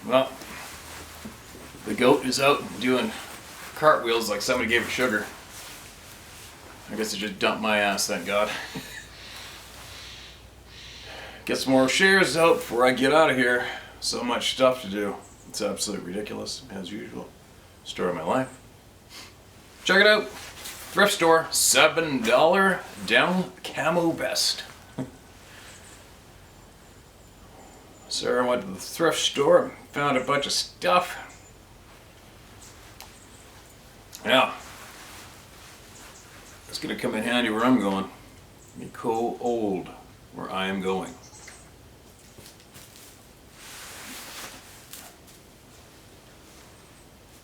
Well, the goat is out doing cartwheels like somebody gave it sugar. I guess it just dumped my ass, thank God. Get some more shares out before I get out of here. So much stuff to do. It's absolutely ridiculous, as usual. Story of my life. Check it out. Thrift store, $7 down camo vest. Sarah went to the thrift store, found a bunch of stuff. Yeah. It's gonna come in handy where I'm going. Be cool old where I am going.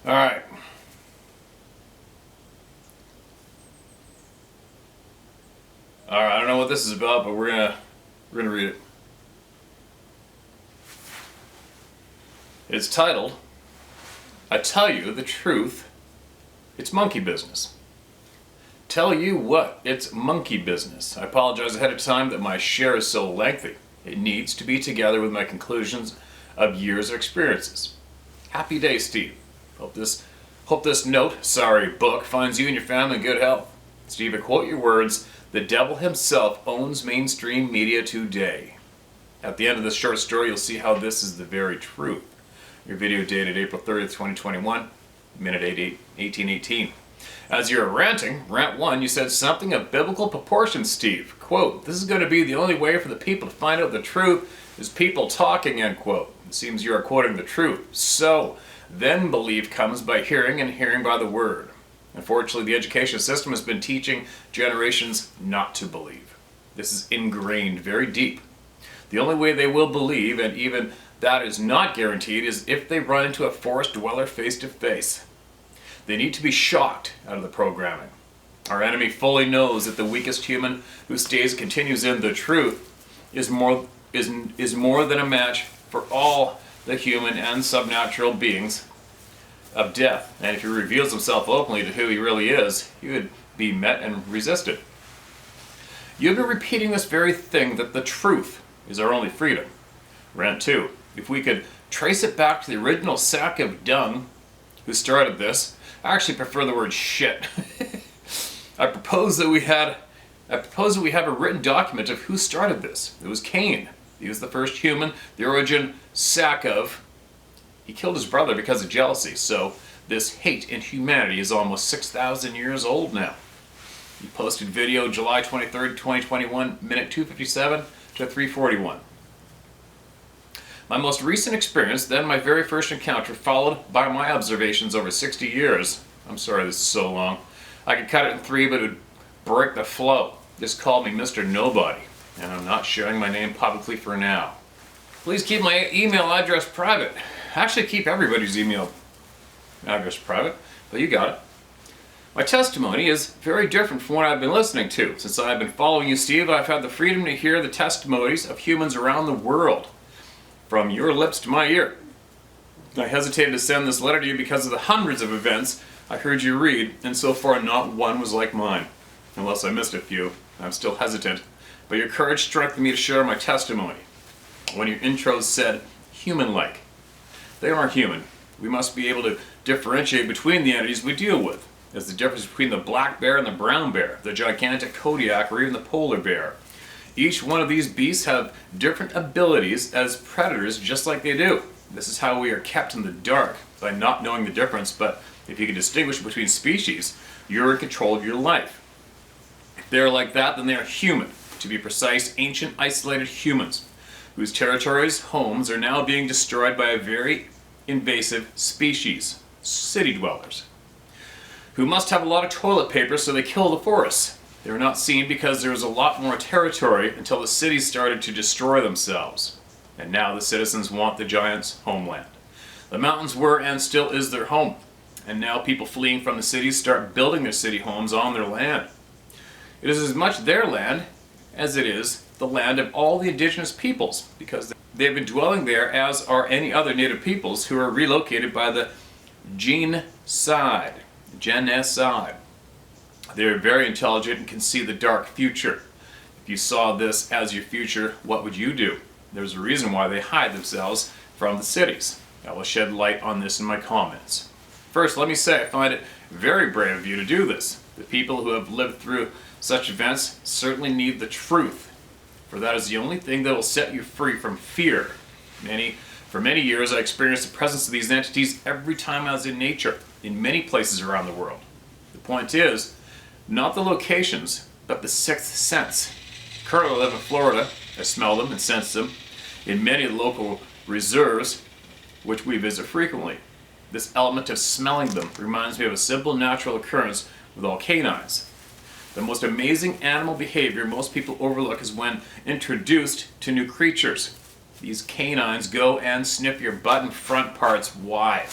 Alright. Alright, I don't know what this is about, but we're gonna read it. It's titled, I Tell You the Truth, It's Monkey Business. Tell you what, it's monkey business. I apologize ahead of time that my share is so lengthy. It needs to be together with my conclusions of years of experiences. Happy day, Steve. Hope this book finds you and your family in good health. Steve, I quote your words, the devil himself owns mainstream media today. At the end of this short story, you'll see how this is the very truth. Your video dated April 30th, 2021, minute 1818. As you're ranting, rant 1, you said something of biblical proportions, Steve. Quote, this is going to be the only way for the people to find out the truth is people talking, end quote. It seems you are quoting the truth. So, then belief comes by hearing and hearing by the word. Unfortunately, the education system has been teaching generations not to believe. This is ingrained very deep. The only way they will believe, and even that is not guaranteed, is if they run into a forest dweller face to face. They need to be shocked out of the programming. Our enemy fully knows that the weakest human who stays and continues in the truth is more than a match for all the human and subnatural beings of death. And if he reveals himself openly to who he really is, he would be met and resisted. You've been repeating this very thing, that the truth is our only freedom. Rant 2. If we could trace it back to the original sack of dung who started this, I actually prefer the word shit. I propose that we have a written document of who started this. It was Cain. He was the first human, the origin sack of. He killed his brother because of jealousy, so this hate in humanity is almost 6,000 years old now. He posted video July 23rd, 2021, minute 2:57 to 3:41. My most recent experience, then my very first encounter, followed by my observations over 60 years. I'm sorry this is so long. I could cut it in 3, but it would break the flow. This called me Mr. Nobody, and I'm not sharing my name publicly for now. Please keep my email address private. Actually, keep everybody's email address private, but you got it. My testimony is very different from what I've been listening to. Since I've been following you, Steve, I've had the freedom to hear the testimonies of humans around the world. From your lips to my ear. I hesitated to send this letter to you because of the hundreds of events I heard you read, and so far not one was like mine. Unless I missed a few, I'm still hesitant. But your courage strengthened me to share my testimony. When your intros said, human-like. They aren't human. We must be able to differentiate between the entities we deal with. There's the difference between the black bear and the brown bear, the gigantic Kodiak, or even the polar bear. Each one of these beasts have different abilities as predators, just like they do. This is how we are kept in the dark, by not knowing the difference, but if you can distinguish between species, you're in control of your life. If they're like that, then they are human. To be precise, ancient, isolated humans, whose territories, homes, are now being destroyed by a very invasive species, city dwellers, who must have a lot of toilet paper, so they kill the forests. They were not seen because there was a lot more territory until the cities started to destroy themselves. And now the citizens want the giants' homeland. The mountains were and still is their home. And now people fleeing from the cities start building their city homes on their land. It is as much their land as it is the land of all the indigenous peoples, because they have been dwelling there, as are any other native peoples who are relocated by the genocide. They're very intelligent and can see the dark future. If you saw this as your future, what would you do? There's a reason why they hide themselves from the cities. I will shed light on this in my comments. First, let me say I find it very brave of you to do this. The people who have lived through such events certainly need the truth, for that is the only thing that will set you free from fear. For many years, I experienced the presence of these entities every time I was in nature, in many places around the world. The point is, not the locations, but the sixth sense. Currently I live in Florida. I smell them and sense them in many local reserves, which we visit frequently. This element of smelling them reminds me of a simple natural occurrence with all canines. The most amazing animal behavior most people overlook is when introduced to new creatures. These canines go and sniff your butt and front parts wide.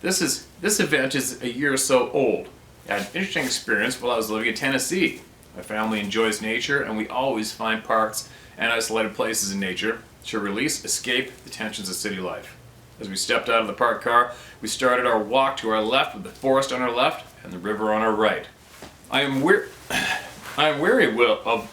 This event is a year or so old. I had an interesting experience while I was living in Tennessee. My family enjoys nature, and we always find parks and isolated places in nature to release, escape the tensions of city life. As we stepped out of the parked car, we started our walk to our left with the forest on our left and the river on our right. I am wary of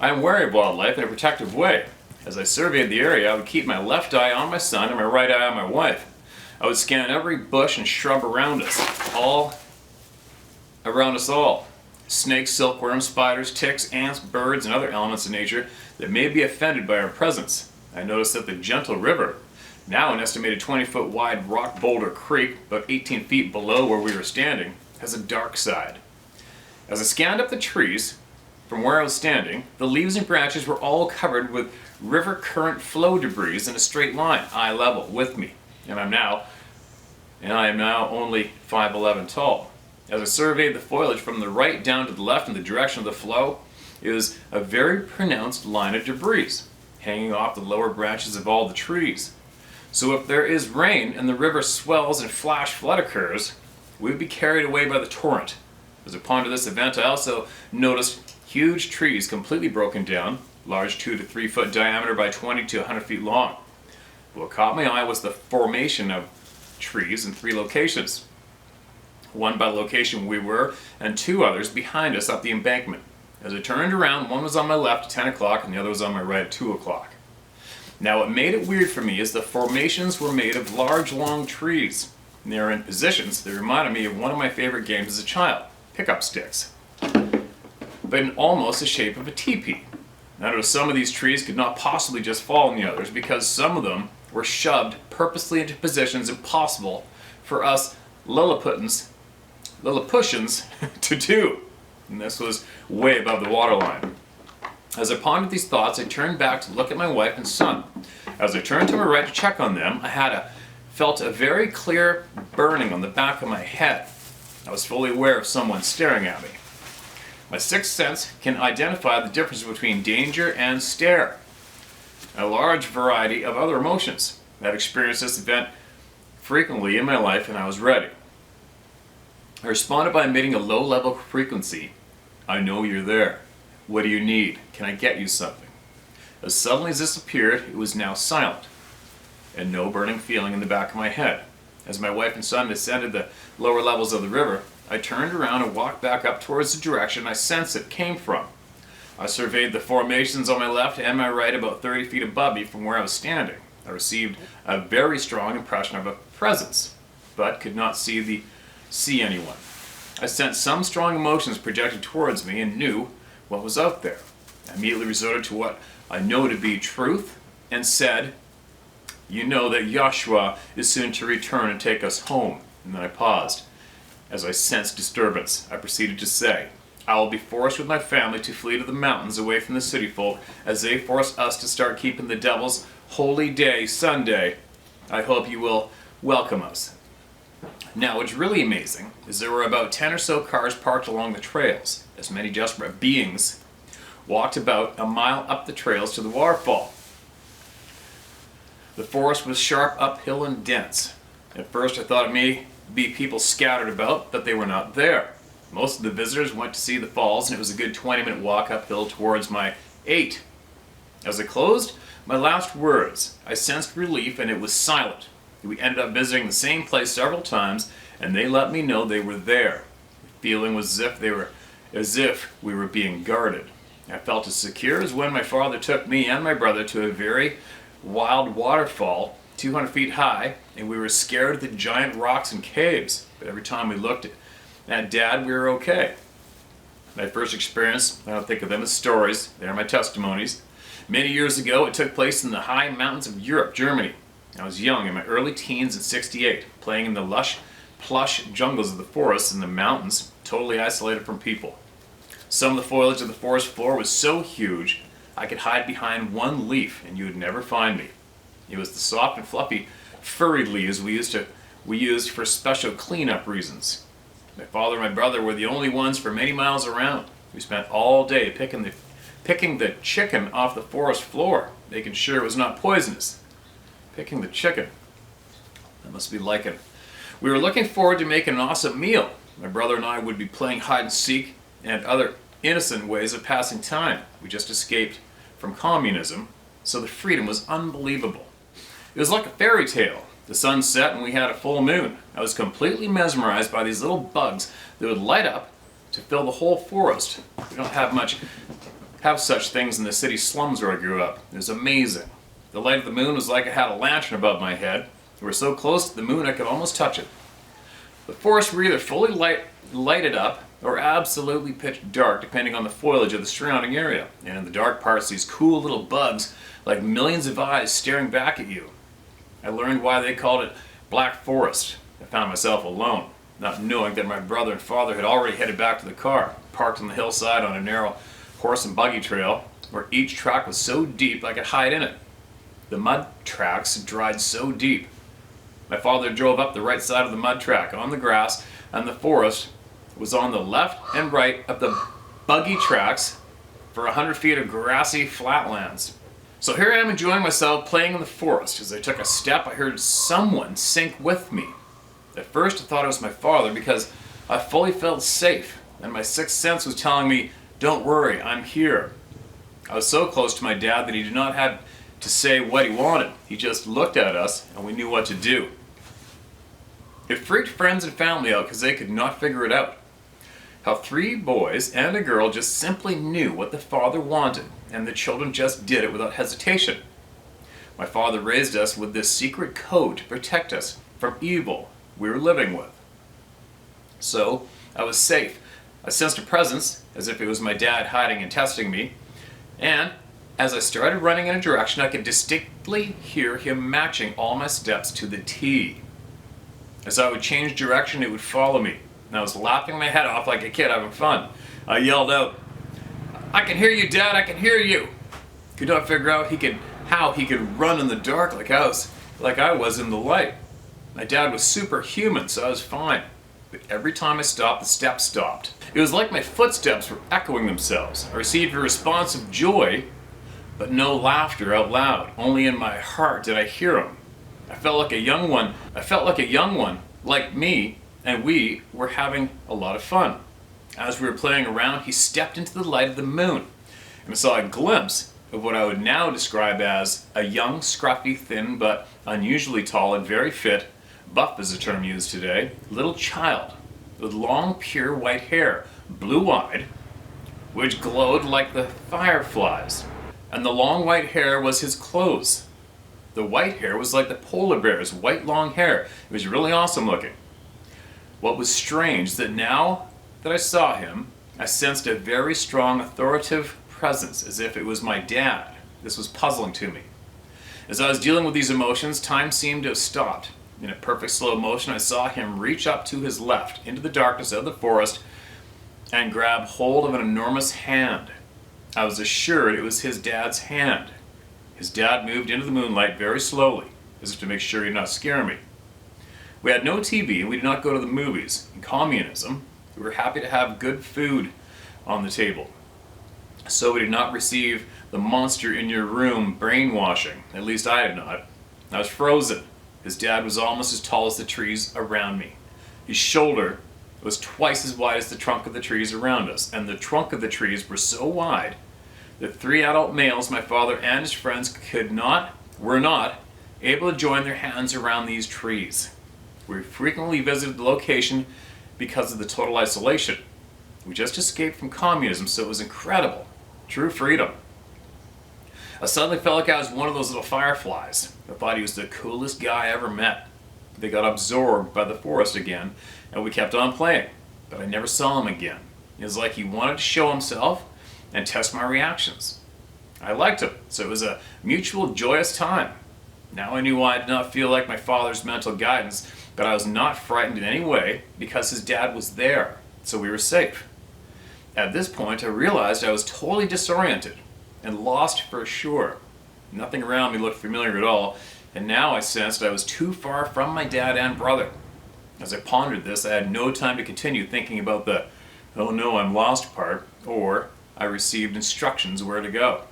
wildlife in a protective way. As I surveyed the area, I would keep my left eye on my son and my right eye on my wife. I would scan every bush and shrub around us, all. Snakes, silkworms, spiders, ticks, ants, birds, and other elements of nature that may be offended by our presence. I noticed that the gentle river, now an estimated 20-foot wide rock boulder creek, about 18 feet below where we were standing, has a dark side. As I scanned up the trees from where I was standing, the leaves and branches were all covered with river current flow debris in a straight line, eye level, with me. And I am now only 5'11" tall. As I surveyed the foliage from the right down to the left in the direction of the flow, it was a very pronounced line of debris hanging off the lower branches of all the trees. So if there is rain and the river swells and flash flood occurs, we would be carried away by the torrent. As I pondered this event, I also noticed huge trees completely broken down, large 2 to 3 foot diameter by 20 to 100 feet long. What caught my eye was the formation of trees in 3 locations. One by the location we were, and 2 others behind us up the embankment. As I turned around, one was on my left at 10 o'clock and the other was on my right at 2 o'clock. Now what made it weird for me is the formations were made of large long trees. And they are in positions that reminded me of one of my favorite games as a child, pickup sticks, but in almost the shape of a teepee. Now notice some of these trees could not possibly just fall on the others because some of them were shoved purposely into positions impossible for us Lilliputians to do. And this was way above the waterline. As I pondered these thoughts, I turned back to look at my wife and son. As I turned to my right to check on them, I felt a very clear burning on the back of my head. I was fully aware of someone staring at me. My sixth sense can identify the difference between danger and stare, and a large variety of other emotions. I've experienced this event frequently in my life, and I was ready. I responded by emitting a low-level frequency. I know you're there. What do you need? Can I get you something? As suddenly as this appeared, it was now silent, and no burning feeling in the back of my head. As my wife and son descended the lower levels of the river, I turned around and walked back up towards the direction I sensed it came from. I surveyed the formations on my left and my right about 30 feet above me from where I was standing. I received a very strong impression of a presence, but could not see anyone. I sensed some strong emotions projected towards me and knew what was out there. I immediately resorted to what I know to be truth and said, "You know that Yahshua is soon to return and take us home." And then I paused. As I sensed disturbance, I proceeded to say, "I will be forced with my family to flee to the mountains away from the city folk as they force us to start keeping the devil's holy day Sunday. I hope you will welcome us." Now, what's really amazing is there were about 10 or so cars parked along the trails, as many desperate beings walked about a mile up the trails to the waterfall. The forest was sharp uphill and dense. At first I thought it may be people scattered about, but they were not there. Most of the visitors went to see the falls, and it was a good 20-minute walk uphill towards my 8. As I closed my last words, I sensed relief, and it was silent. We ended up visiting the same place several times, and they let me know they were there. The feeling was as if we were being guarded. I felt as secure as when my father took me and my brother to a very wild waterfall 200 feet high, and we were scared of the giant rocks and caves. But every time we looked at Dad, we were okay. My first experience, I don't think of them as stories, they're my testimonies. Many years ago, it took place in the high mountains of Europe, Germany. I was young, in my early teens in '68, playing in the lush, plush jungles of the forests in the mountains, totally isolated from people. Some of the foliage of the forest floor was so huge, I could hide behind one leaf and you would never find me. It was the soft and fluffy, furry leaves we used for special cleanup reasons. My father and my brother were the only ones for many miles around. We spent all day picking the chicken off the forest floor, making sure it was not poisonous. Picking the chicken. That must be like it. We were looking forward to making an awesome meal. My brother and I would be playing hide and seek and other innocent ways of passing time. We just escaped from communism, so the freedom was unbelievable. It was like a fairy tale. The sun set and we had a full moon. I was completely mesmerized by these little bugs that would light up to fill the whole forest. We don't have such things in the city slums where I grew up. It was amazing. The light of the moon was like I had a lantern above my head. We were so close to the moon I could almost touch it. The forests were either fully lighted up or absolutely pitch dark depending on the foliage of the surrounding area. And in the dark parts, these cool little bugs like millions of eyes staring back at you. I learned why they called it Black Forest. I found myself alone, not knowing that my brother and father had already headed back to the car, parked on the hillside on a narrow horse and buggy trail where each track was so deep I could hide in it. The mud tracks dried so deep. My father drove up the right side of the mud track on the grass, and the forest was on the left and right of the buggy tracks for 100 feet of grassy flatlands. So here I am enjoying myself playing in the forest. As I took a step, I heard someone sink with me. At first I thought it was my father because I fully felt safe, and my sixth sense was telling me, "Don't worry, I'm here." I was so close to my dad that he did not have to say what he wanted. He just looked at us and we knew what to do. It freaked friends and family out because they could not figure it out. How 3 boys and a girl just simply knew what the father wanted, and the children just did it without hesitation. My father raised us with this secret code to protect us from evil we were living with. So I was safe. I sensed a presence, as if it was my dad hiding and testing me, and as I started running in a direction, I could distinctly hear him matching all my steps to the T. As I would change direction, it would follow me, and I was laughing my head off like a kid having fun. I yelled out, "I can hear you, Dad, I can hear you!" Could not figure out how he could run in the dark like I was in the light. My dad was superhuman, so I was fine. But every time I stopped, the steps stopped. It was like my footsteps were echoing themselves. I received a response of joy, but no laughter out loud. Only in my heart did I hear him. I felt like a young one, like me, and we were having a lot of fun. As we were playing around, he stepped into the light of the moon, and I saw a glimpse of what I would now describe as a young, scruffy, thin, but unusually tall and very fit, buff is a term used today, little child with long, pure white hair, blue-eyed, which glowed like the fireflies. And the long white hair was his clothes. The white hair was like the polar bear's white long hair. It was really awesome looking. What was strange is that now that I saw him, I sensed a very strong authoritative presence, as if it was my dad. This was puzzling to me. As I was dealing with these emotions, time seemed to have stopped. In a perfect slow motion, I saw him reach up to his left into the darkness of the forest and grab hold of an enormous hand. I was assured it was his dad's hand. His dad moved into the moonlight very slowly, as if to make sure he did not scare me. We had no TV and we did not go to the movies. In communism, we were happy to have good food on the table. So we did not receive the monster in your room brainwashing. At least I did not. I was frozen. His dad was almost as tall as the trees around me. His shoulder was twice as wide as the trunk of the trees around us, and the trunk of the trees were so wide that 3 adult males, my father and his friends, were not able to join their hands around these trees. We frequently visited the location because of the total isolation. We just escaped from communism, so it was incredible. True freedom. I suddenly felt like I was one of those little fireflies. I thought he was the coolest guy I ever met. They got absorbed by the forest again, and we kept on playing, but I never saw him again. It was like he wanted to show himself and test my reactions. I liked him, so it was a mutual joyous time. Now I knew why I did not feel like my father's mental guidance, but I was not frightened in any way because his dad was there, so we were safe. At this point, I realized I was totally disoriented and lost for sure. Nothing around me looked familiar at all, and now I sensed I was too far from my dad and brother. As I pondered this, I had no time to continue thinking about the "oh no, I'm lost" part, or I received instructions where to go.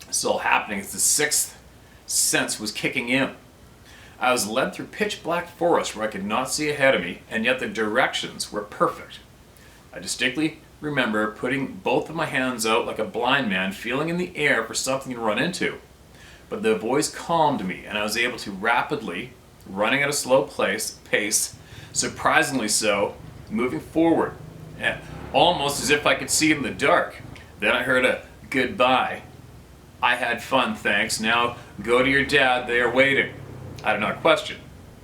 This is all happening as the sixth sense was kicking in. I was led through pitch black forest where I could not see ahead of me, and yet the directions were perfect. I distinctly remember putting both of my hands out like a blind man, feeling in the air for something to run into. But the voice calmed me, and I was able to rapidly, running at a slow pace, surprisingly so, moving forward, almost as if I could see in the dark. Then I heard a "goodbye. I had fun, thanks. Now go to your dad, they are waiting." I did not question.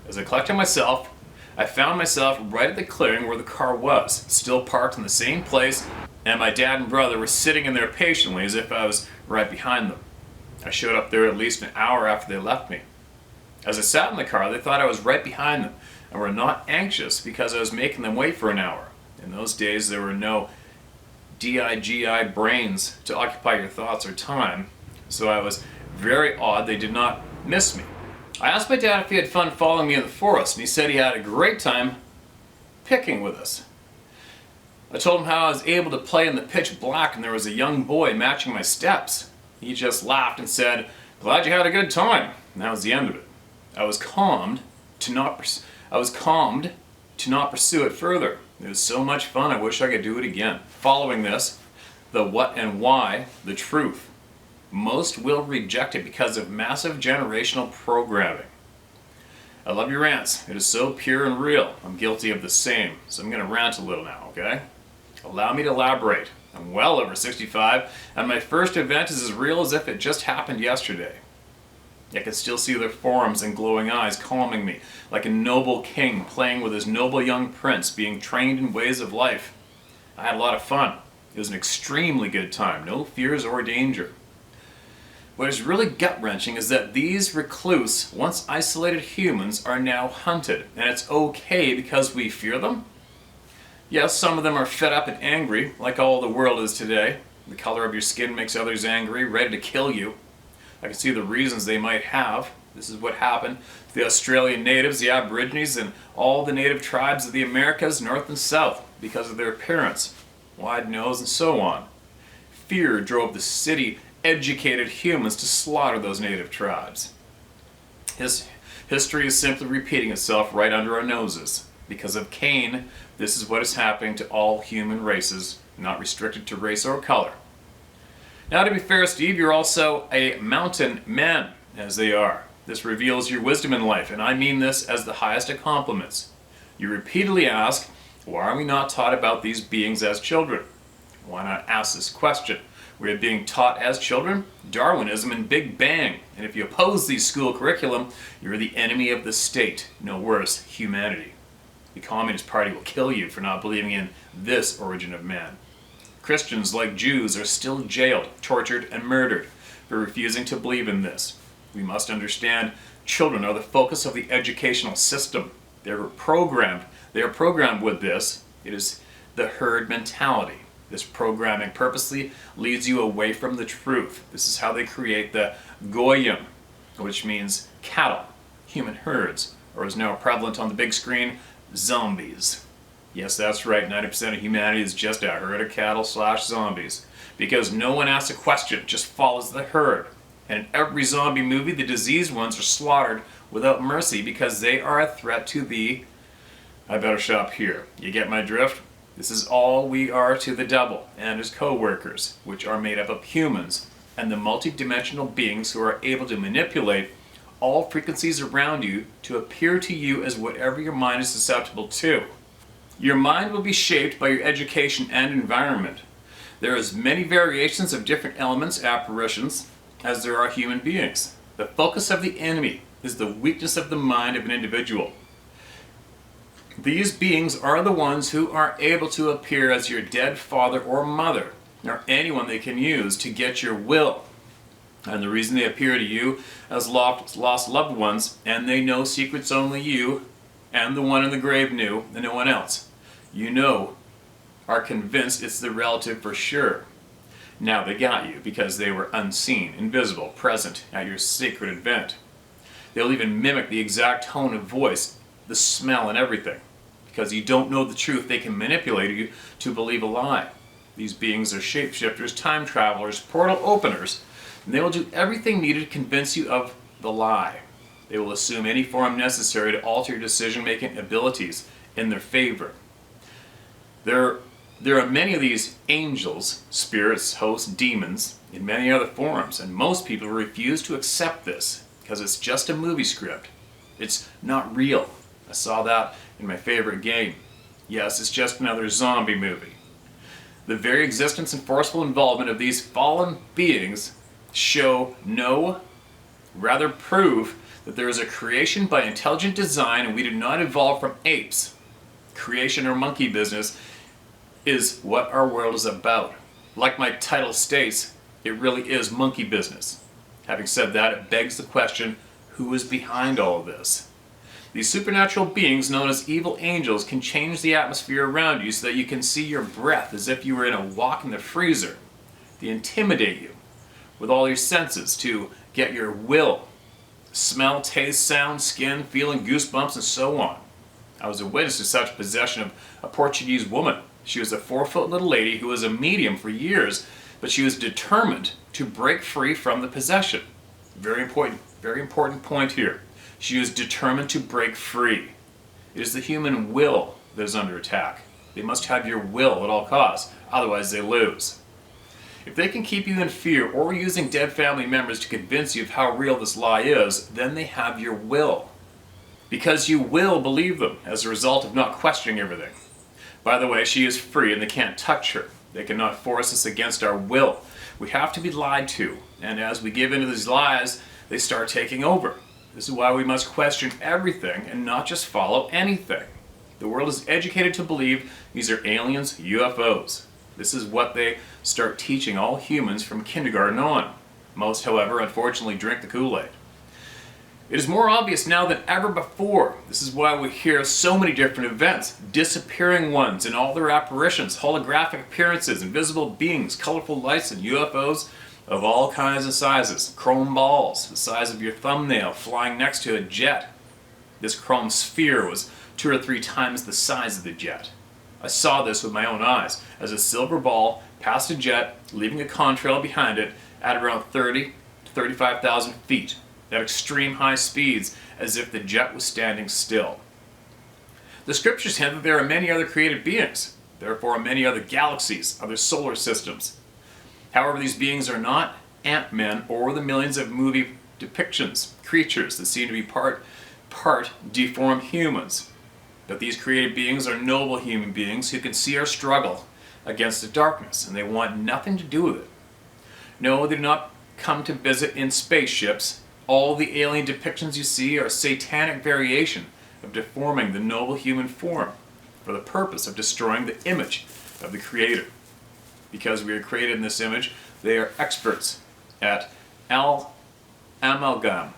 As I collected myself, I found myself right at the clearing where the car was, still parked in the same place, and my dad and brother were sitting in there patiently as if I was right behind them. I showed up there at least an hour after they left me. As I sat in the car, they thought I was right behind them and were not anxious because I was making them wait for an hour. In those days, there were no DIGI brains to occupy your thoughts or time, so I was very odd they did not miss me. I asked my dad if he had fun following me in the forest, and he said he had a great time picking with us. I told him how I was able to play in the pitch black and there was a young boy matching my steps. He just laughed and said, "Glad you had a good time." And that was the end of it. I was calmed to not pursue it further. It was so much fun, I wish I could do it again. Following this, the what and why, the truth. Most will reject it because of massive generational programming. I love your rants. It is so pure and real. I'm guilty of the same. So I'm going to rant a little now, okay? Allow me to elaborate. I'm well over 65, and my first event is as real as if it just happened yesterday. I can still see their forms and glowing eyes calming me, like a noble king playing with his noble young prince, being trained in ways of life. I had a lot of fun. It was an extremely good time, no fears or danger. What is really gut-wrenching is that these recluse, once isolated humans are now hunted, and it's okay because we fear them? Yes, some of them are fed up and angry, like all the world is today. The color of your skin makes others angry, ready to kill you. I can see the reasons they might have. This is what happened to the Australian natives, the Aborigines, and all the native tribes of the Americas, North and South, because of their appearance, wide nose, and so on. Fear drove the city-educated humans to slaughter those native tribes. History is simply repeating itself right under our noses. Because of Cain, this is what is happening to all human races, not restricted to race or color. Now, to be fair, Steve, you're also a mountain man, as they are. This reveals your wisdom in life, and I mean this as the highest of compliments. You repeatedly ask, why are we not taught about these beings as children? Why not ask this question? We are being taught as children Darwinism and Big Bang, and if you oppose these school curriculum, you're the enemy of the state, no worse, humanity. The Communist Party will kill you for not believing in this origin of man. Christians, like Jews, are still jailed, tortured, and murdered for refusing to believe in this. We must understand children are the focus of the educational system. They are programmed with this. It is the herd mentality. This programming purposely leads you away from the truth. This is how they create the goyim, which means cattle, human herds, or is now prevalent on the big screen, zombies. Yes, that's right, 90% of humanity is just a herd of cattle/zombies. Because no one asks a question, just follows the herd. And in every zombie movie, the diseased ones are slaughtered without mercy because they are a threat to the... I better stop here. You get my drift? This is all we are to the devil and his co-workers, which are made up of humans and the multidimensional beings who are able to manipulate all frequencies around you to appear to you as whatever your mind is susceptible to. Your mind will be shaped by your education and environment. There is many variations of different elements, apparitions, as there are human beings. The focus of the enemy is the weakness of the mind of an individual. These beings are the ones who are able to appear as your dead father or mother, or anyone they can use to get your will. And the reason they appear to you as lost loved ones, and they know secrets only you and the one in the grave knew, and no one else. You know, are convinced it's the relative for sure. Now they got you because they were unseen, invisible, present at your sacred event. They'll even mimic the exact tone of voice, the smell, and everything. Because you don't know the truth, they can manipulate you to believe a lie. These beings are shapeshifters, time travelers, portal openers, and they will do everything needed to convince you of the lie. They will assume any form necessary to alter your decision-making abilities in their favor. There are many of these angels, spirits, hosts, demons, in many other forms, and most people refuse to accept this because it's just a movie script. It's not real. I saw that in my favorite game. Yes, it's just another zombie movie. The very existence and forceful involvement of these fallen beings rather prove that there is a creation by intelligent design and we did not evolve from apes. Creation or monkey business is what our world is about. Like my title states, it really is monkey business. Having said that, it begs the question, who is behind all of this? These supernatural beings known as evil angels can change the atmosphere around you so that you can see your breath as if you were in a walk in the freezer. They intimidate you with all your senses to get your will. Smell, taste, sound, skin, feeling, goosebumps, and so on. I was a witness to such possession of a Portuguese woman. She was a 4-foot little lady who was a medium for years, but she was determined to break free from the possession. Very important point here. She was determined to break free. It is the human will that is under attack. They must have your will at all costs, otherwise they lose. If they can keep you in fear or using dead family members to convince you of how real this lie is, then they have your will. Because you will believe them as a result of not questioning everything. By the way, she is free and they can't touch her. They cannot force us against our will. We have to be lied to, and as we give into these lies, they start taking over. This is why we must question everything and not just follow anything. The world is educated to believe these are aliens, UFOs. This is what they start teaching all humans from kindergarten on. Most, however, unfortunately drink the Kool-Aid. It is more obvious now than ever before. This is why we hear so many different events. Disappearing ones in all their apparitions, holographic appearances, invisible beings, colorful lights, and UFOs of all kinds of sizes. Chrome balls, the size of your thumbnail, flying next to a jet. This chrome sphere was 2 or 3 times the size of the jet. I saw this with my own eyes as a silver ball passed a jet, leaving a contrail behind it at around 30 to 35,000 feet. At extreme high speeds, as if the jet was standing still. The scriptures hint that there are many other created beings, therefore many other galaxies, other solar systems. However, these beings are not Ant-Men or the millions of movie depictions, creatures that seem to be part deformed humans. But these created beings are noble human beings who can see our struggle against the darkness, and they want nothing to do with it. No, they do not come to visit in spaceships. All the alien depictions you see are a satanic variation of deforming the noble human form for the purpose of destroying the image of the Creator. Because we are created in this image, they are experts at amalgamism,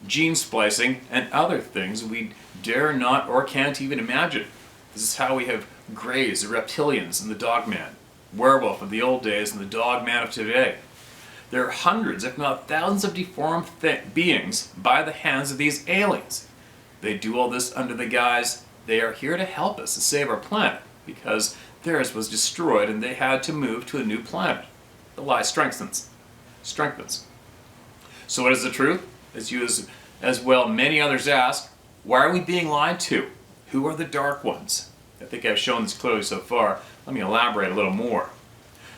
gene splicing, and other things we dare not or can't even imagine. This is how we have Greys, the reptilians, and the Dogman, werewolf of the old days, and the Dogman of today. There are hundreds, if not thousands, of deformed beings by the hands of these aliens. They do all this under the guise they are here to help us to save our planet because theirs was destroyed and they had to move to a new planet. The lie strengthens. So what is the truth? As well many others ask, why are we being lied to? Who are the dark ones? I think I've shown this clearly so far. Let me elaborate a little more.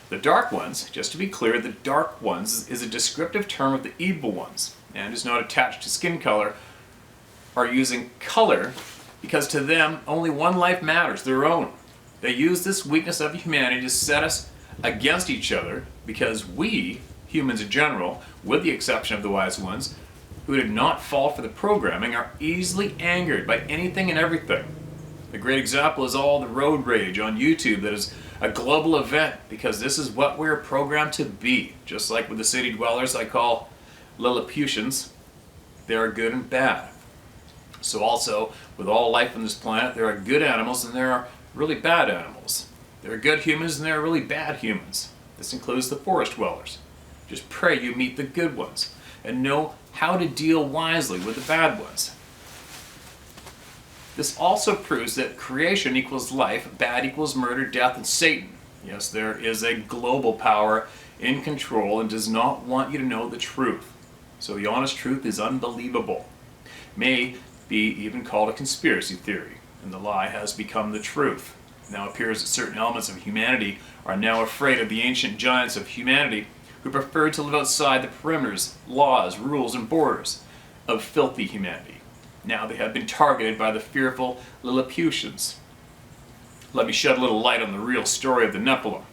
The dark ones, just to be clear, the dark ones is a descriptive term of the evil ones and is not attached to skin color, are using color because to them only one life matters, their own. They use this weakness of humanity to set us against each other because we, humans in general, with the exception of the wise ones, who did not fall for the programming, are easily angered by anything and everything. A great example is all the road rage on YouTube that is a global event because this is what we're programmed to be. Just like with the city dwellers I call Lilliputians, there are good and bad. So also, with all life on this planet, there are good animals and there are really bad animals. There are good humans and there are really bad humans. This includes the forest dwellers. Just pray you meet the good ones and know how to deal wisely with the bad ones. This also proves that creation equals life, bad equals murder, death, and Satan. Yes, there is a global power in control and does not want you to know the truth. So the honest truth is unbelievable. May be even called a conspiracy theory, and the lie has become the truth. It now appears that certain elements of humanity are now afraid of the ancient giants of humanity who preferred to live outside the perimeters, laws, rules, and borders of filthy humanity. Now they have been targeted by the fearful Lilliputians. Let me shed a little light on the real story of the Nephilim.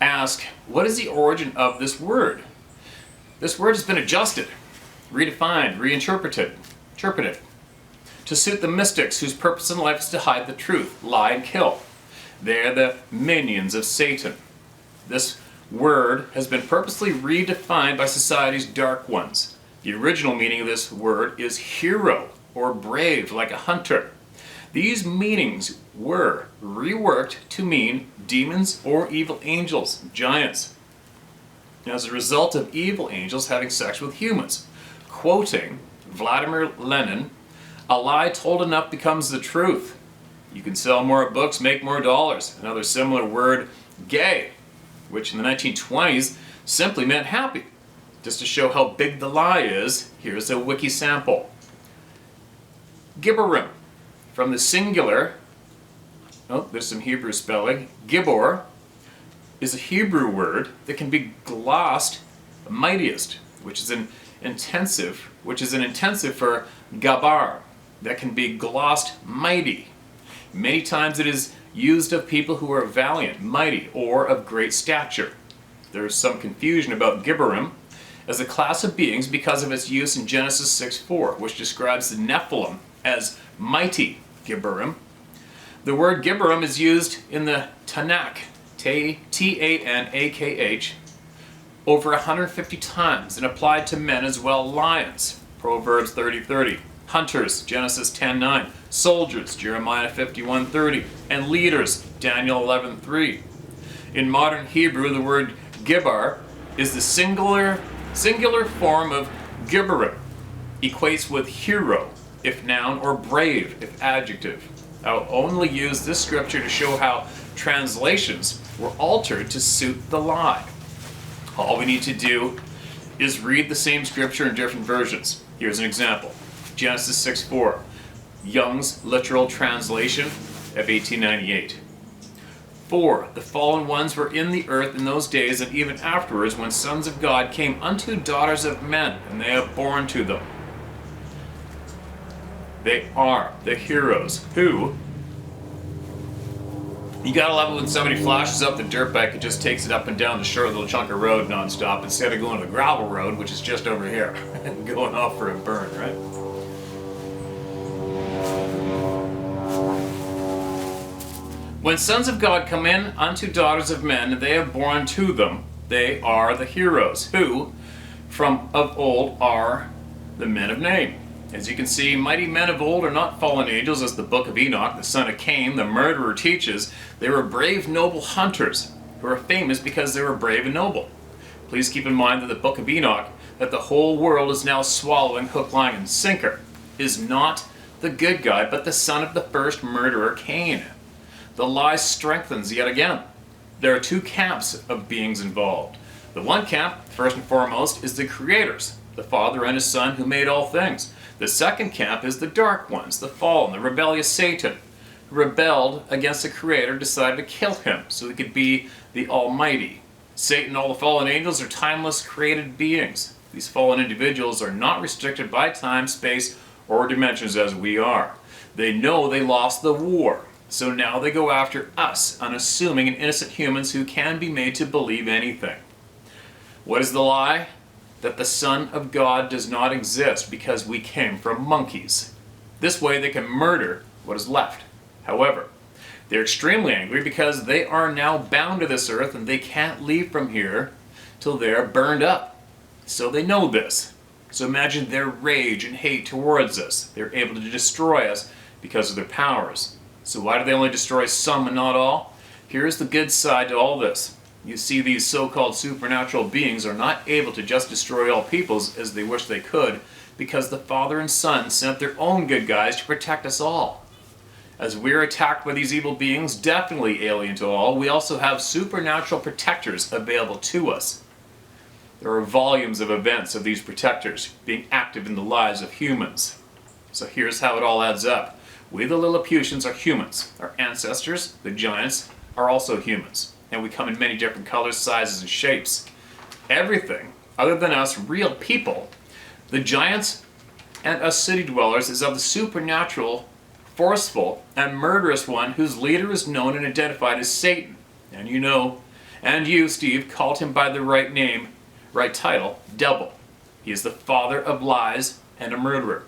Ask, what is the origin of this word? This word has been adjusted, redefined, reinterpreted, to suit the mystics whose purpose in life is to hide the truth, lie, and kill. They are the minions of Satan. This word has been purposely redefined by society's dark ones. The original meaning of this word is hero or brave, like a hunter. These meanings were reworked to mean demons or evil angels, giants, as a result of evil angels having sex with humans. Quoting Vladimir Lenin, a lie told enough becomes the truth. You can sell more books, make more dollars. Another similar word, gay, which in the 1920s simply meant happy. Just to show how big the lie is, here's a wiki sample. Gibborim, from the singular, there's some Hebrew spelling. Gibbor is a Hebrew word that can be glossed mightiest, which is an intensive for gabar, that can be glossed mighty. Many times it is used of people who are valiant, mighty, or of great stature. There is some confusion about Gibborim as a class of beings because of its use in Genesis 6:4, which describes the Nephilim as mighty Gibborim. The word Gibborim is used in the Tanakh, Tanakh, over 150 times and applied to men as well. Lions, Proverbs 30:30. Hunters, Genesis 10:9. Soldiers, Jeremiah 51:30. And leaders, Daniel 11:3. In modern Hebrew, the word Gibbar is the singular form of Gibborim, equates with hero, if noun, or brave, if adjective. I'll only use this scripture to show how translations were altered to suit the lie. All we need to do is read the same scripture in different versions. Here's an example. Genesis 6:4, Young's literal translation of 1898. For the fallen ones were in the earth in those days and even afterwards when sons of God came unto daughters of men, and they have born to them. They are the heroes who... You gotta love it when somebody flashes up the dirt bike and just takes it up and down the short little chunk of road nonstop instead of going to the gravel road, which is just over here, and going off for a burn, right? When sons of God come in unto daughters of men, and they have born to them, they are the heroes, who from of old are the men of name. As you can see, mighty men of old are not fallen angels, as the book of Enoch, the son of Cain, the murderer, teaches. They were brave, noble hunters, who are famous because they were brave and noble. Please keep in mind that the book of Enoch, that the whole world is now swallowing hook, line, and sinker, is not the good guy, but the son of the first murderer, Cain. The lie strengthens yet again. There are two camps of beings involved. The one camp, first and foremost, is the creators, the Father and His Son who made all things. The second camp is the dark ones, the fallen, the rebellious Satan, who rebelled against the Creator, decided to kill him so he could be the Almighty. Satan and all the fallen angels are timeless created beings. These fallen individuals are not restricted by time, space, or dimensions as we are. They know they lost the war. So now they go after us, unassuming and innocent humans who can be made to believe anything. What is the lie? That the Son of God does not exist because we came from monkeys. This way they can murder what is left. However, they're extremely angry because they are now bound to this earth and they can't leave from here till they're burned up. So they know this. So imagine their rage and hate towards us. They're able to destroy us because of their powers. So why do they only destroy some and not all? Here's the good side to all this. You see, these so-called supernatural beings are not able to just destroy all peoples as they wish they could, because the Father and Son sent their own good guys to protect us all. As we're attacked by these evil beings, definitely alien to all, we also have supernatural protectors available to us. There are volumes of events of these protectors being active in the lives of humans. So here's how it all adds up. We the Lilliputians are humans. Our ancestors, the giants, are also humans. And we come in many different colors, sizes, and shapes. Everything, other than us real people, the giants and us city dwellers, is of the supernatural, forceful, and murderous one whose leader is known and identified as Satan. And you know, and you, Steve, called him by the right name, right title, Devil. He is the father of lies and a murderer.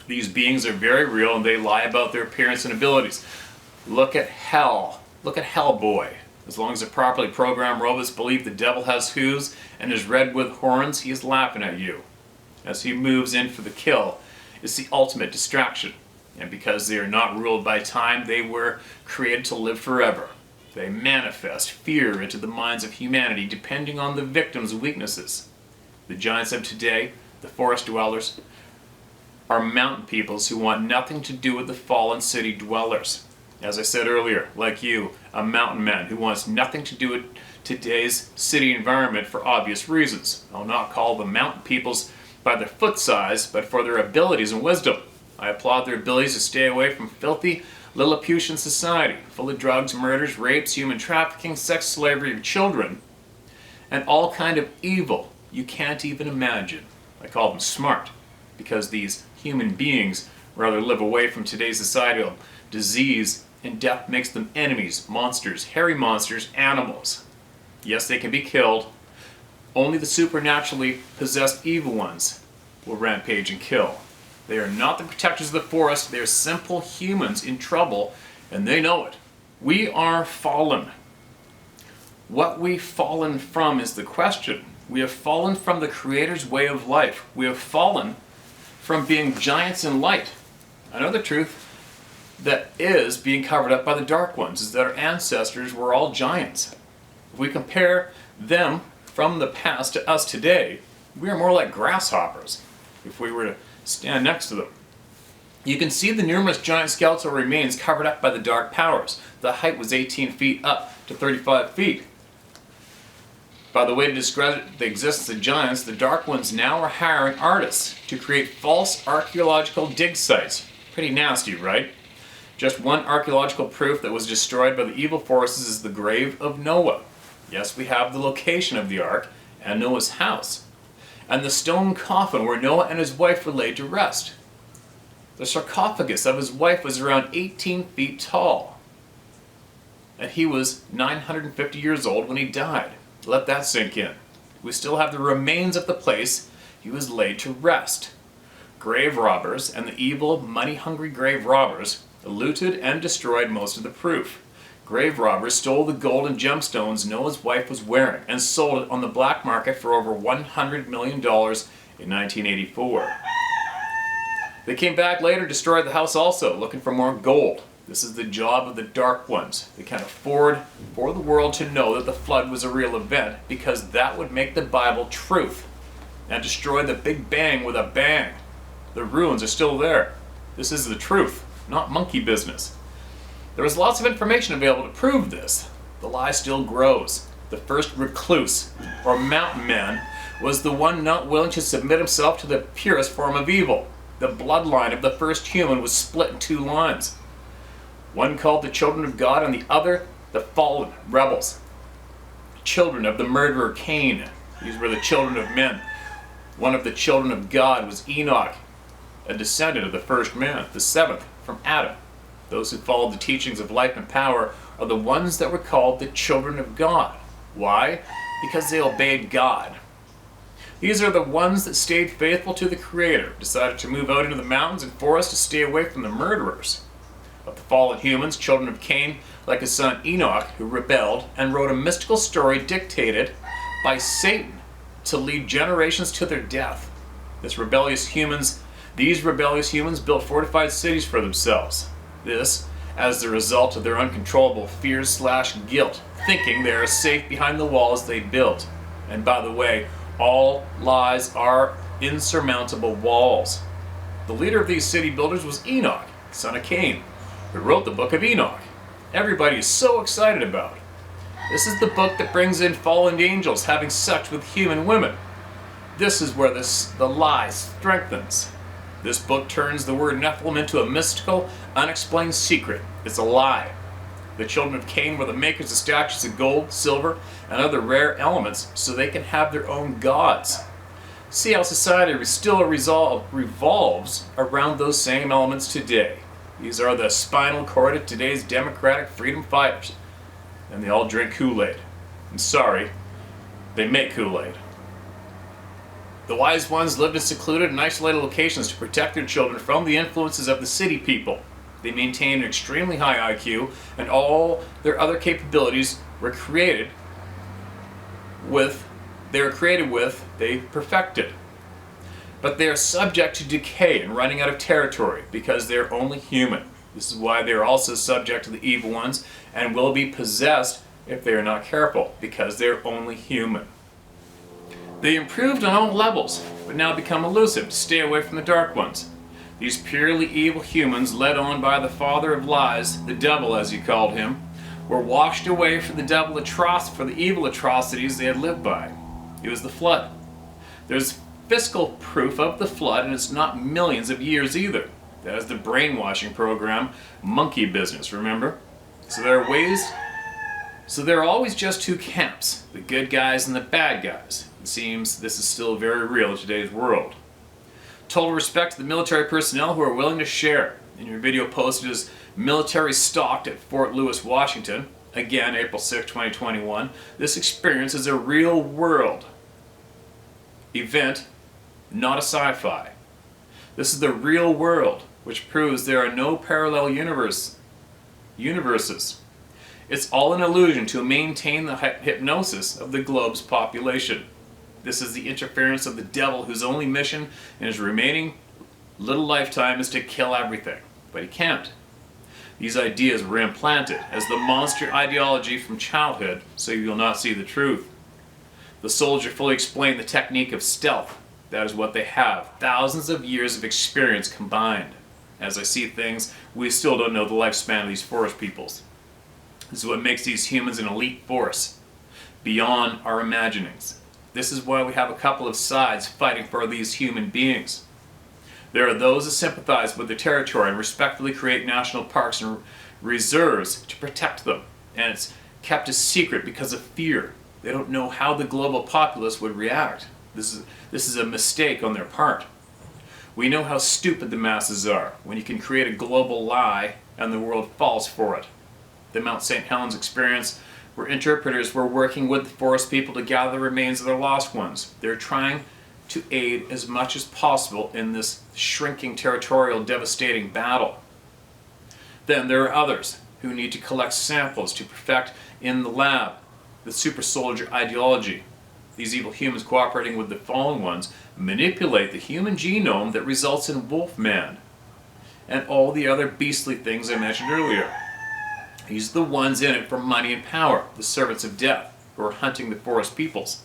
These beings are very real and they lie about their appearance and abilities. Look at hell. Look at Hellboy. As long as the properly programmed robots believe the devil has hooves and is red with horns, he is laughing at you. As he moves in for the kill, it's the ultimate distraction. And because they are not ruled by time, they were created to live forever. They manifest fear into the minds of humanity depending on the victim's weaknesses. The giants of today, the forest dwellers, are mountain peoples who want nothing to do with the fallen city dwellers. As I said earlier, like you, a mountain man who wants nothing to do with today's city environment for obvious reasons. I'll not call the mountain peoples by their foot size, but for their abilities and wisdom. I applaud their abilities to stay away from filthy Lilliputian society, full of drugs, murders, rapes, human trafficking, sex slavery of children, and all kind of evil you can't even imagine. I call them smart, because these human beings rather live away from today's societal disease, and death makes them enemies, monsters, hairy monsters, animals. Yes, they can be killed. Only the supernaturally possessed evil ones will rampage and kill. They are not the protectors of the forest. They are simple humans in trouble, and they know it. We are fallen. What we've fallen from is the question. We have fallen from the Creator's way of life. We have fallen from being giants in light. Another truth that is being covered up by the dark ones is that our ancestors were all giants. If we compare them from the past to us today, we are more like grasshoppers if we were to stand next to them. You can see the numerous giant skeletal remains covered up by the dark powers. The height was 18 feet up to 35 feet. By the way to discredit the existence of giants, the Dark Ones now are hiring artists to create false archaeological dig sites. Pretty nasty, right? Just one archaeological proof that was destroyed by the evil forces is the grave of Noah. Yes, we have the location of the ark and Noah's house, and the stone coffin where Noah and his wife were laid to rest. The sarcophagus of his wife was around 18 feet tall, and he was 950 years old when he died. Let that sink in. We still have the remains of the place he was laid to rest. Grave robbers and the evil, money-hungry grave robbers looted and destroyed most of the proof. Grave robbers stole the gold and gemstones Noah's wife was wearing and sold it on the black market for over $100 million in 1984. They came back later, destroyed the house also, looking for more gold. This is the job of the Dark Ones. They can't afford for the world to know that the flood was a real event, because that would make the Bible truth and destroy the Big Bang with a bang. The ruins are still there. This is the truth, not monkey business. There was lots of information available to prove this. The lie still grows. The first recluse, or mountain man, was the one not willing to submit himself to the purest form of evil. The bloodline of the first human was split in two lines. One called the children of God, and the other the fallen rebels. Children of the murderer Cain. These were the children of men. One of the children of God was Enoch, a descendant of the first man, the seventh from Adam. Those who followed the teachings of life and power are the ones that were called the children of God. Why? Because they obeyed God. These are the ones that stayed faithful to the Creator, decided to move out into the mountains and forests to stay away from the murderers. Of the fallen humans, children of Cain, like his son Enoch, who rebelled and wrote a mystical story dictated by Satan to lead generations to their death. These rebellious humans built fortified cities for themselves. This, as the result of their uncontrollable fears/guilt, thinking they are safe behind the walls they built. And by the way, all lies are insurmountable walls. The leader of these city builders was Enoch, son of Cain, who wrote the book of Enoch. Everybody is so excited about it. This is the book that brings in fallen angels having sex with human women. This is where the lie strengthens. This book turns the word Nephilim into a mystical, unexplained secret. It's a lie. The children of Cain were the makers of statues of gold, silver, and other rare elements so they can have their own gods. See how society still revolves around those same elements today. These are the spinal cord of today's democratic freedom fighters. And they all drink Kool-Aid. I'm sorry, they make Kool-Aid. The wise ones lived in secluded and isolated locations to protect their children from the influences of the city people. They maintained an extremely high IQ, and all their other capabilities were created with, they perfected. But they are subject to decay and running out of territory because they are only human. This is why they are also subject to the evil ones and will be possessed if they are not careful, because they are only human. They improved on all levels, but now become elusive to stay away from the dark ones. These purely evil humans, led on by the father of lies, the devil as he called him, were washed away for the evil atrocities they had lived by. It was the flood. There's fiscal proof of the flood, and it's not millions of years either. That is the brainwashing program, monkey business, remember? So there are always just two camps, the good guys and the bad guys. It seems this is still very real in today's world. Total respect to the military personnel who are willing to share. In your video posted as military stalked at Fort Lewis, Washington, again April 6, 2021, this experience is a real world event, not a sci-fi. This is the real world, which proves there are no parallel universes. It's all an illusion to maintain the hypnosis of the globe's population. This is the interference of the devil, whose only mission in his remaining little lifetime is to kill everything. But he can't. These ideas were implanted as the monster ideology from childhood, so you will not see the truth. The soldier fully explained the technique of stealth. That is what they have. Thousands of years of experience combined. As I see things, we still don't know the lifespan of these forest peoples. This is what makes these humans an elite force, beyond our imaginings. This is why we have a couple of sides fighting for these human beings. There are those who sympathize with the territory and respectfully create national parks and reserves to protect them. And it's kept a secret because of fear. They don't know how the global populace would react. This is a mistake on their part. We know how stupid the masses are when you can create a global lie and the world falls for it. The Mount St. Helens experience, where interpreters were working with the forest people to gather the remains of their lost ones. They're trying to aid as much as possible in this shrinking territorial devastating battle. Then there are others who need to collect samples to perfect in the lab the super soldier ideology. These evil humans, cooperating with the fallen ones, manipulate the human genome that results in Wolfman and all the other beastly things I mentioned earlier. These are the ones in it for money and power, the servants of death, who are hunting the forest peoples.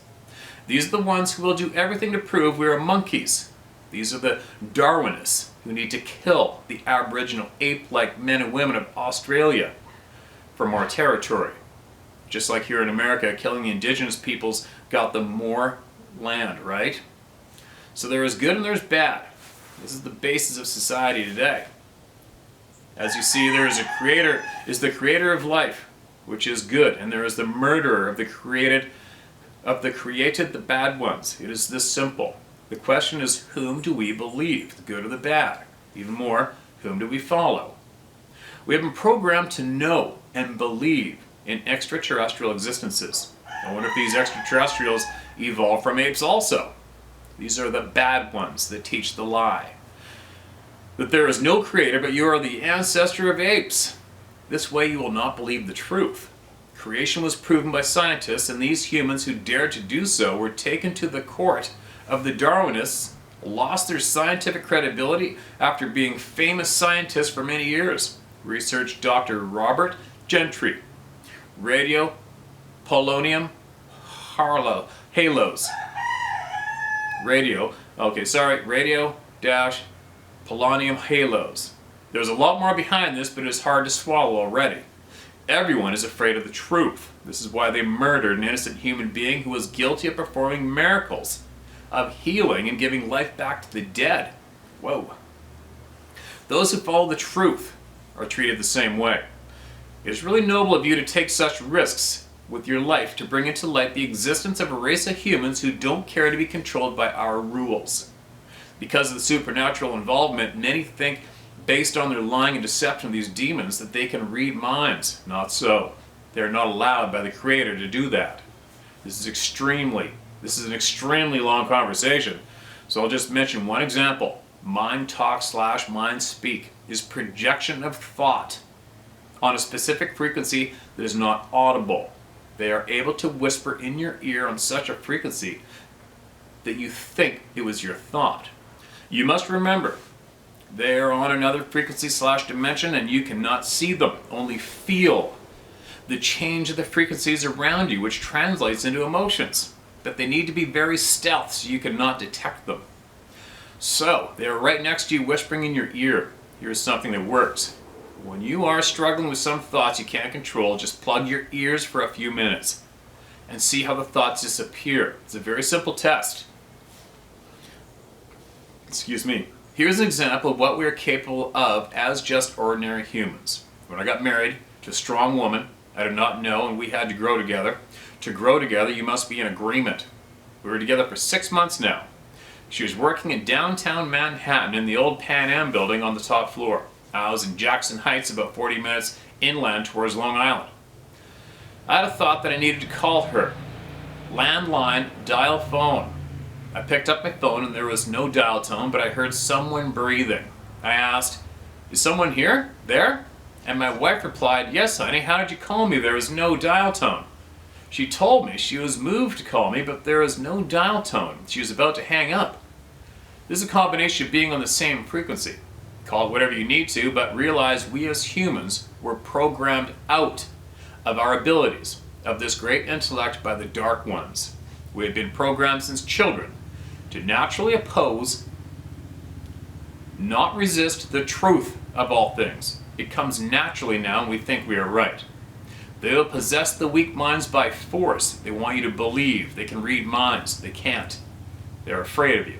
These are the ones who will do everything to prove we are monkeys. These are the Darwinists who need to kill the Aboriginal ape-like men and women of Australia for more territory. Just like here in America, killing the indigenous peoples got them more land, right? So there is good and there's bad. This is the basis of society today. As you see, there is a creator, is the creator of life, which is good, and there is the murderer of the created, the bad ones. It is this simple. The question is, whom do we believe, the good or the bad? Even more, whom do we follow? We have been programmed to know and believe in extraterrestrial existences. I wonder if these extraterrestrials evolved from apes also. These are the bad ones that teach the lie. That there is no creator, but you are the ancestor of apes. This way you will not believe the truth. Creation was proven by scientists, and these humans who dared to do so were taken to the court of the Darwinists, lost their scientific credibility after being famous scientists for many years. Research Dr. Robert Gentry. Radio polonium halos. Radio polonium halos. There's a lot more behind this, but it's hard to swallow already. Everyone is afraid of the truth. This is why they murdered an innocent human being who was guilty of performing miracles, of healing and giving life back to the dead. Whoa. Those who follow the truth are treated the same way. It is really noble of you to take such risks with your life to bring into light the existence of a race of humans who don't care to be controlled by our rules. Because of the supernatural involvement, many think, based on their lying and deception of these demons, that they can read minds. Not so. They are not allowed by the Creator to do that. This is an extremely long conversation, so I'll just mention one example. Mind talk / mind speak is projection of thought on a specific frequency that is not audible. They are able to whisper in your ear on such a frequency that you think it was your thought. You must remember, they are on another frequency / dimension, and you cannot see them, only feel the change of the frequencies around you, which translates into emotions. But they need to be very stealth so you cannot detect them. So, they are right next to you whispering in your ear. Here's something that works. When you are struggling with some thoughts you can't control, just plug your ears for a few minutes and see how the thoughts disappear. It's a very simple test. Excuse me. Here's an example of what we are capable of as just ordinary humans. When I got married to a strong woman I did not know, and we had to grow together. To grow together, you must be in agreement. We were together for 6 months now. She was working in downtown Manhattan in the old Pan Am building on the top floor. I was in Jackson Heights, about 40 minutes inland towards Long Island. I had a thought that I needed to call her. Landline, dial phone. I picked up my phone and there was no dial tone, but I heard someone breathing. I asked, "Is someone here? There?" And my wife replied, "Yes, honey, how did you call me? There was no dial tone." She told me she was moved to call me, but there was no dial tone. She was about to hang up. This is a combination of being on the same frequency. Call it whatever you need to, but realize we as humans were programmed out of our abilities, of this great intellect by the dark ones. We have been programmed since children to naturally oppose, not resist the truth of all things. It comes naturally now and we think we are right. They will possess the weak minds by force. They want you to believe. They can read minds. They can't. They're afraid of you.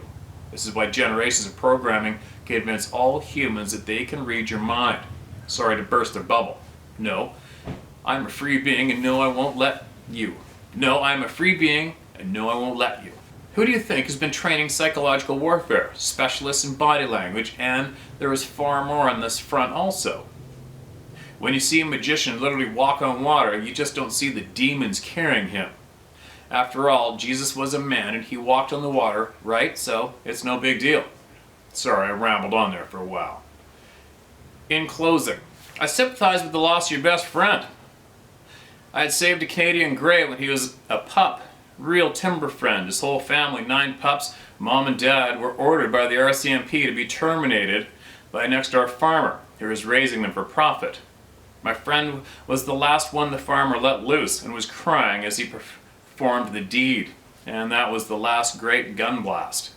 This is why generations of programming convince all humans that they can read your mind. Sorry to burst their bubble. No, I'm a free being and no, I won't let you. No, I'm a free being and no, I won't let you. Who do you think has been training psychological warfare? Specialists in body language, and there is far more on this front also. When you see a magician literally walk on water, you just don't see the demons carrying him. After all, Jesus was a man and he walked on the water, right? So it's no big deal. Sorry, I rambled on there for a while. In closing, I sympathize with the loss of your best friend. I had saved a Canadian Grey when he was a pup. Real timber friend. His whole family, 9 pups, mom and dad, were ordered by the RCMP to be terminated by a next-door farmer who was raising them for profit. My friend was the last one the farmer let loose and was crying as he performed the deed, and that was the last great gun blast.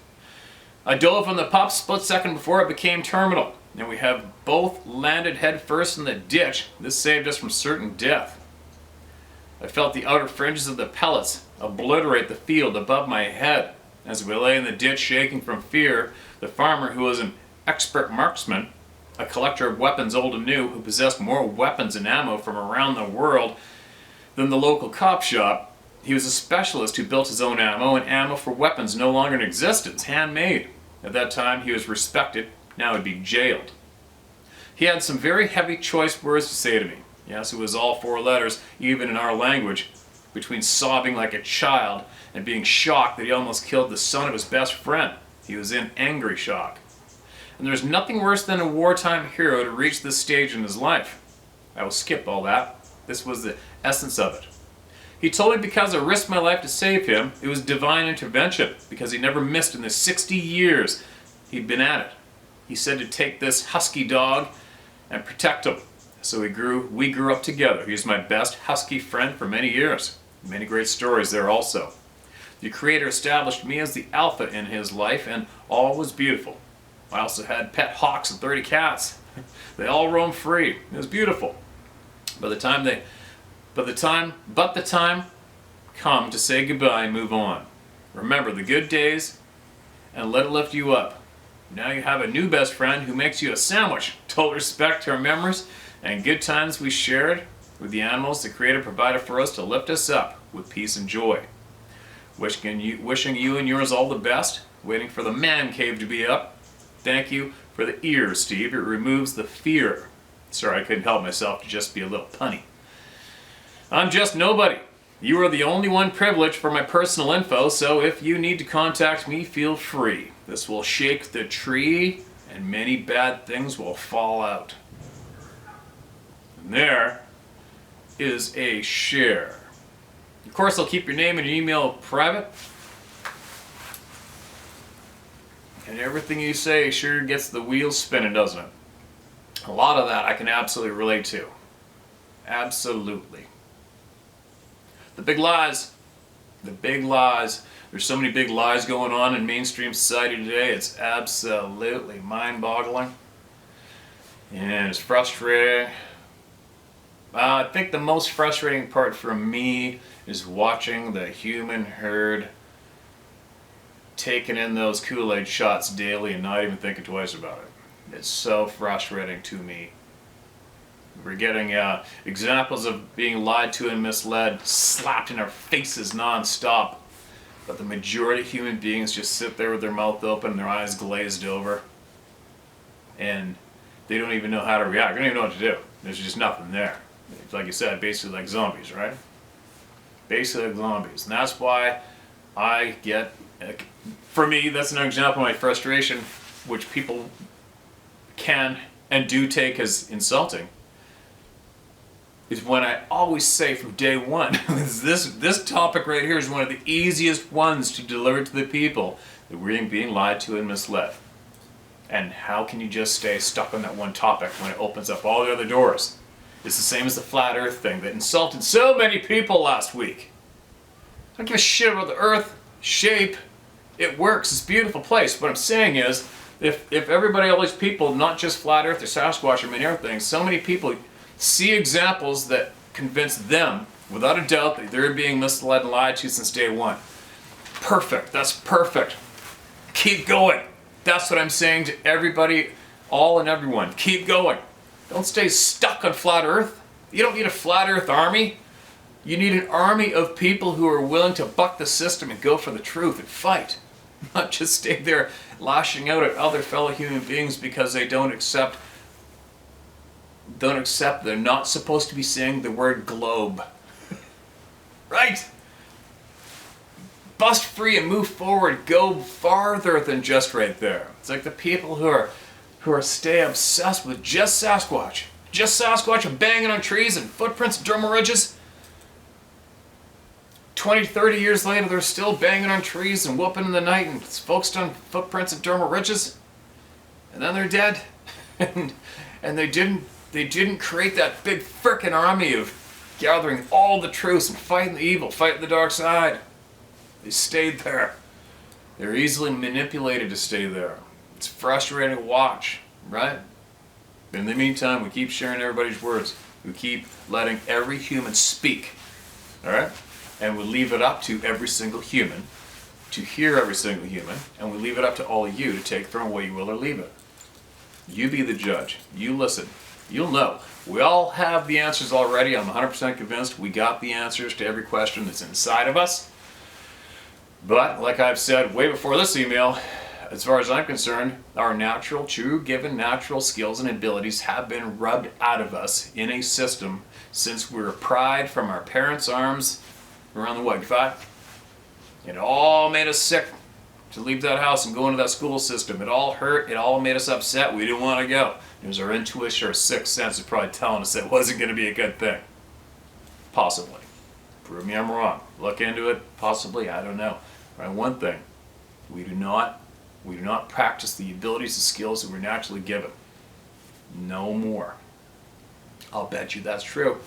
I dove on the pup split second before it became terminal, and we have both landed head first in the ditch. This saved us from certain death. I felt the outer fringes of the pellets obliterate the field above my head. As we lay in the ditch shaking from fear, the farmer, who was an expert marksman, a collector of weapons old and new, who possessed more weapons and ammo from around the world than the local cop shop, he was a specialist who built his own ammo, and ammo for weapons no longer in existence, handmade. At that time he was respected, now he'd be jailed. He had some very heavy choice words to say to me. Yes, it was all 4 letters, even in our language, between sobbing like a child and being shocked that he almost killed the son of his best friend. He was in angry shock. And there's nothing worse than a wartime hero to reach this stage in his life. I will skip all that. This was the essence of it. He told me because I risked my life to save him, it was divine intervention, because he never missed in the 60 years he'd been at it. He said to take this husky dog and protect him. So we grew up together. He was my best husky friend for many years. Many great stories there also. The Creator established me as the alpha in his life, and all was beautiful. I also had pet hawks and 30 cats. They all roamed free. It was beautiful. But the time come to say goodbye and move on. Remember the good days and let it lift you up. Now you have a new best friend who makes you a sandwich. Total respect to our memories and good times we shared with the animals the Creator provided for us to lift us up with peace and joy. Wishing you and yours all the best. Waiting for the man cave to be up. Thank you for the ears, Steve. It removes the fear. Sorry, I couldn't help myself to just be a little punny. I'm just nobody. You are the only one privileged for my personal info, so if you need to contact me, feel free. This will shake the tree, and many bad things will fall out. And there is a share. Of course, I'll keep your name and your email private. And everything you say sure gets the wheels spinning, doesn't it? A lot of that I can absolutely relate to. Absolutely. The big lies. The big lies. There's so many big lies going on in mainstream society today. It's absolutely mind-boggling. And it's frustrating. I think the most frustrating part for me is watching the human herd taking in those Kool-Aid shots daily and not even thinking twice about it. It's so frustrating to me. We're getting examples of being lied to and misled slapped in our faces non-stop. But the majority of human beings just sit there with their mouth open and their eyes glazed over. And they don't even know how to react. They don't even know what to do. There's just nothing there. It's like you said, basically like zombies, right? Basically like zombies. And that's why I get... For me, that's an example of my frustration, which people can and do take as insulting, is when I always say from day one, this topic right here is one of the easiest ones to deliver to the people, that we're being lied to and misled. And how can you just stay stuck on that one topic when it opens up all the other doors? It's the same as the flat earth thing that insulted so many people last week. I don't give a shit about the earth shape. It works. It's a beautiful place. What I'm saying is, if everybody, all these people, not just flat earth or Sasquatch or many other things, so many people see examples that convince them, without a doubt, that they're being misled and lied to since day one. Perfect. That's perfect. Keep going. That's what I'm saying to everybody, all and everyone. Keep going. Don't stay stuck on flat earth. You don't need a flat earth army. You need an army of people who are willing to buck the system and go for the truth and fight. Not just stay there lashing out at other fellow human beings because they don't accept they're not supposed to be saying the word globe. Right? Bust free and move forward. Go farther than just right there. It's like the people who are stay obsessed with just Sasquatch. Just Sasquatch and banging on trees and footprints and dermal ridges. 20, 30 years later, they're still banging on trees and whooping in the night and focused on footprints and dermal ridges. And then they're dead. and they didn't create that big frickin' army of gathering all the truths and fighting the evil, fighting the dark side. They stayed there. They're easily manipulated to stay there. It's frustrating to watch, right? But in the meantime, we keep sharing everybody's words. We keep letting every human speak, all right? And we leave it up to every single human to hear every single human, and we leave it up to all of you to take from what you will or leave it. You be the judge. You listen. You'll know. We all have the answers already. I'm 100% convinced we got the answers to every question that's inside of us. But, like I've said way before this email, as far as I'm concerned, our natural, true, given natural skills and abilities have been rubbed out of us in a system since we were pried from our parents' arms around the what, 5? It all made us sick to leave that house and go into that school system. It all hurt. It all made us upset. We didn't want to go. It was our intuition or sixth sense was probably telling us it wasn't going to be a good thing. Possibly. Prove me I'm wrong. Look into it. Possibly. I don't know. But one thing, we do not practice the abilities and skills that we're naturally given. No more. I'll bet you that's true.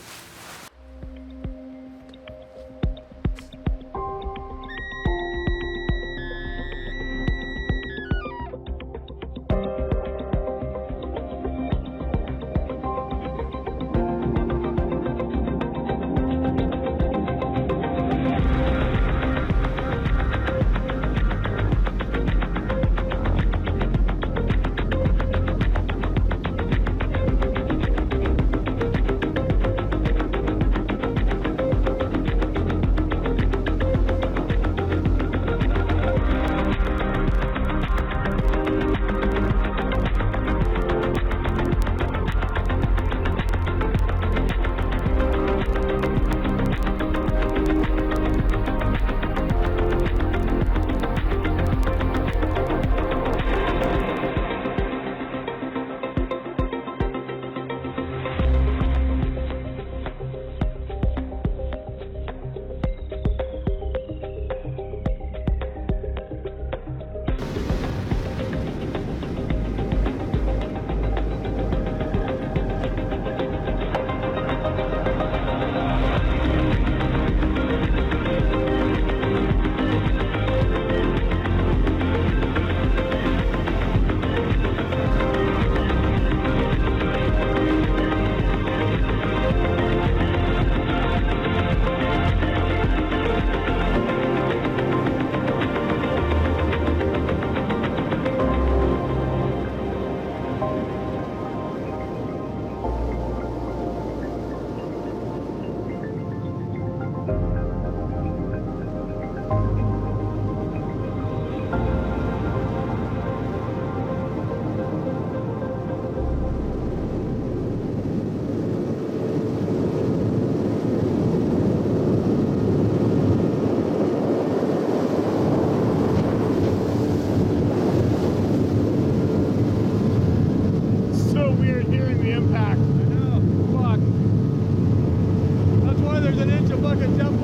Impact. I know. Fuck. That's why there's an inch of fucking depth